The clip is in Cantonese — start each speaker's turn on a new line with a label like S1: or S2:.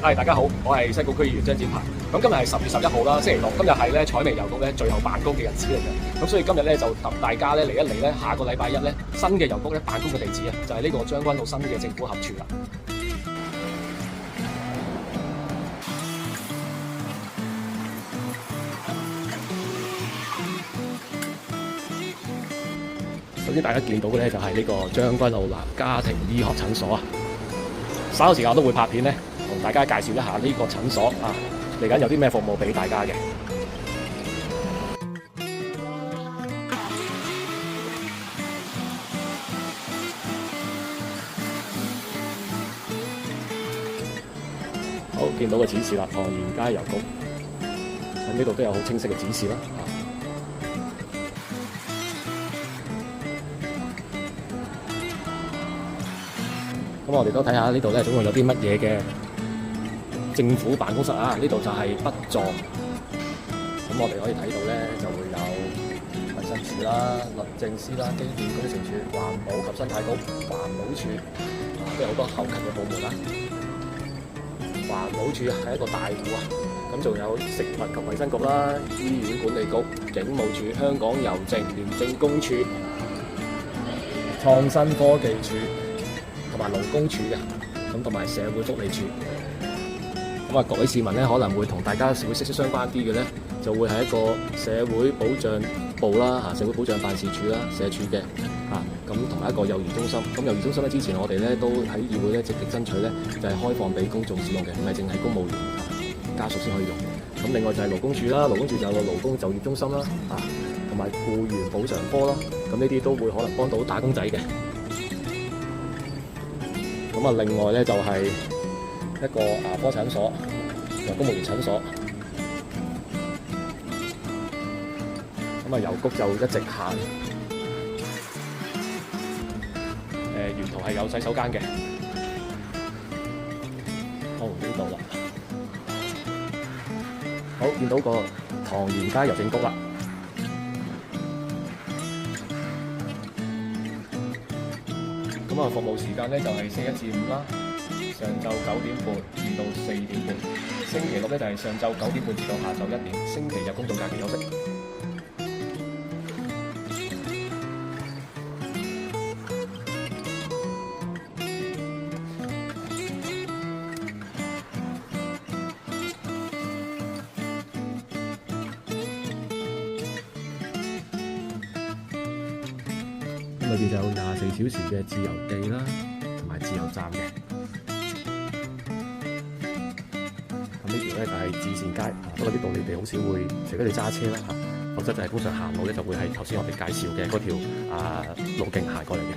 S1: 大家好，我係西貢區議員張展鵬。咁今日係10月11號啦，星期六。今日係咧彩微郵局咧最後辦公嘅日子嚟嘅。咁所以今日咧就同大家咧嚟一嚟咧，下個禮拜一咧新嘅郵局咧辦公嘅地址啊，就係呢個將軍澳新嘅政府合署啦。首先大家見到嘅咧就係呢個將軍澳南家庭醫學診所啊。稍後時間我都會拍片咧，同大家介紹一下呢個診所啊，嚟緊有啲咩服務俾大家嘅。好，見到個指示啦，唐賢街郵局，咁呢度都有好清晰嘅指示啦。咁我哋都睇下呢度咧，總共有啲乜嘢嘅政府辦公室啊？呢度就係北座。咁我哋可以睇到咧，就會有衛生署啦、律政司啦、機電工程署、環保及生態局、環保署，都有好多後勤嘅部門啦。環保署係一個大戶啊，咁仲有食物及衛生局啦、醫院管理局、警務處、香港郵政、廉政公署、創新科技署，同埋勞工處嘅，咁同埋社會福利處。咁啊，各位市民咧可能會同大家會息息相關啲嘅咧，就會係一個社會保障部啦，社會保障辦事處啦，社署嘅，咁同埋一個幼兒中心。咁幼兒中心咧，之前我哋咧都喺議會咧積極爭取咧，就係開放俾公眾使用嘅，唔係淨係公務員家屬先可以用。咁另外就係勞工處啦，勞工處就有個勞工就業中心啦，同埋僱員補償科啦，咁呢啲都會可能幫到打工仔嘅。咁啊，另外咧就係一個牙科診所，同公務員診所。咁啊，郵局就一直行，沿途係有洗手間嘅。好，呢度啦。好，見到個唐賢街郵政局啦。咁啊，服務時間咧就係4、1至5啦，上晝9點半至到4點半。星期六咧就係上晝9點半至到下晝1點。星期日公眾假期休息。裏邊就有24小時嘅自由地啦，同埋自由站嘅。咁呢條咧就係至善街，不過呢度你哋好少會，除非你揸車啦，否則就係通常行路咧就會係頭先我哋介紹嘅嗰條路徑行過嚟嘅。